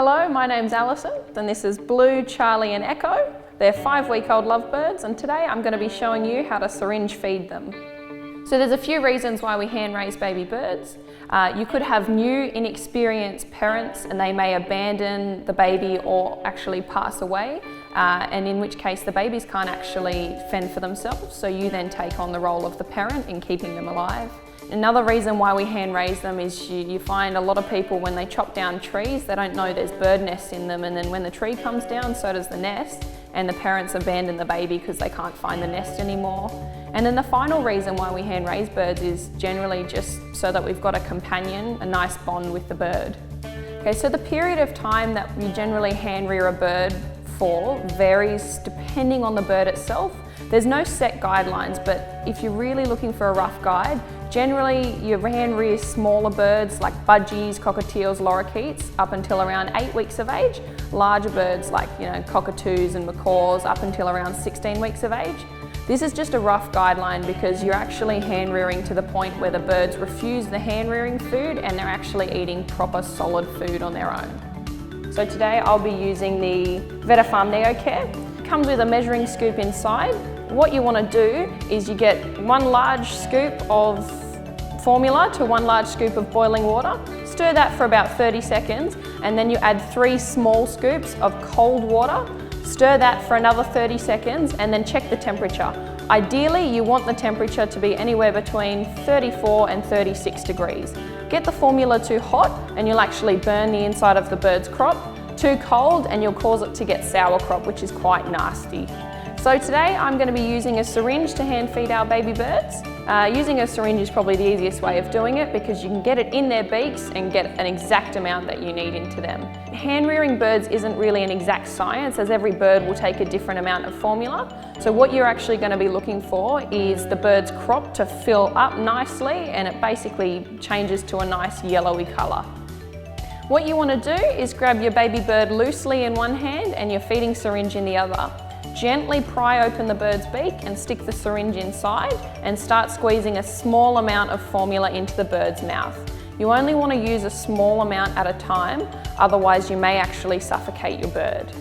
Hello, my name's Alison and this is Blue, Charlie and Echo. They're 5-week-old lovebirds and today I'm going to be showing you how to syringe feed them. So there's a few reasons why we hand raise baby birds. You could have new, inexperienced parents and they may abandon the baby or actually pass away, and in which case the babies can't actually fend for themselves, so you then take on the role of the parent in keeping them alive. Another reason why we hand raise them is you find a lot of people when they chop down trees, they don't know there's bird nests in them, and then when the tree comes down, so does the nest, and the parents abandon the baby because they can't find the nest anymore. And then the final reason why we hand raise birds is generally just so that we've got a companion, a nice bond with the bird. Okay, so the period of time that we generally hand rear a bird for varies depending on the bird itself. There's no set guidelines, but if you're really looking for a rough guide, generally you hand rear smaller birds like budgies, cockatiels, lorikeets up until around 8 weeks of age. Larger birds like cockatoos and macaws up until around 16 weeks of age. This is just a rough guideline because you're actually hand rearing to the point where the birds refuse the hand rearing food and they're actually eating proper solid food on their own. So today I'll be using the Vetafarm Neocare. It comes with a measuring scoop inside. What you want to do is you get 1 large scoop of formula to 1 large scoop of boiling water. Stir that for about 30 seconds and then you add 3 small scoops of cold water. Stir that for another 30 seconds and then check the temperature. Ideally, you want the temperature to be anywhere between 34 and 36 degrees. Get the formula too hot and you'll actually burn the inside of the bird's crop. Too cold and you'll cause it to get sour crop, which is quite nasty. So today I'm going to be using a syringe to hand feed our baby birds. Using a syringe is probably the easiest way of doing it because you can get it in their beaks and get an exact amount that you need into them. Hand rearing birds isn't really an exact science as every bird will take a different amount of formula. So what you're actually going to be looking for is the bird's crop to fill up nicely and it basically changes to a nice yellowy colour. What you want to do is grab your baby bird loosely in one hand and your feeding syringe in the other. Gently pry open the bird's beak and stick the syringe inside and start squeezing a small amount of formula into the bird's mouth. You only want to use a small amount at a time, otherwise you may actually suffocate your bird.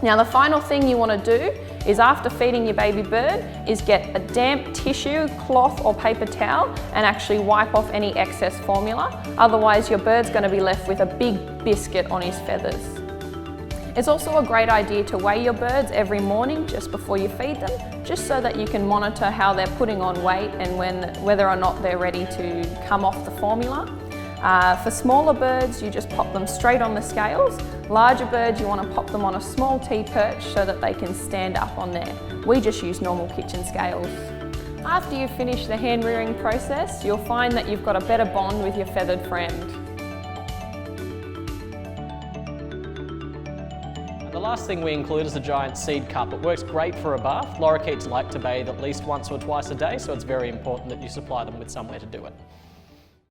Now the final thing you want to do is after feeding your baby bird is get a damp tissue, cloth or paper towel and actually wipe off any excess formula, otherwise your bird's going to be left with a big biscuit on his feathers. It's also a great idea to weigh your birds every morning just before you feed them, just so that you can monitor how they're putting on weight and whether or not they're ready to come off the formula. For smaller birds, you just pop them straight on the scales. Larger birds, you want to pop them on a small T-perch so that they can stand up on there. We just use normal kitchen scales. After you finish the hand rearing process, you'll find that you've got a better bond with your feathered friend. The last thing we include is a giant seed cup. It works great for a bath. Lorikeets like to bathe at least once or twice a day, so it's very important that you supply them with somewhere to do it.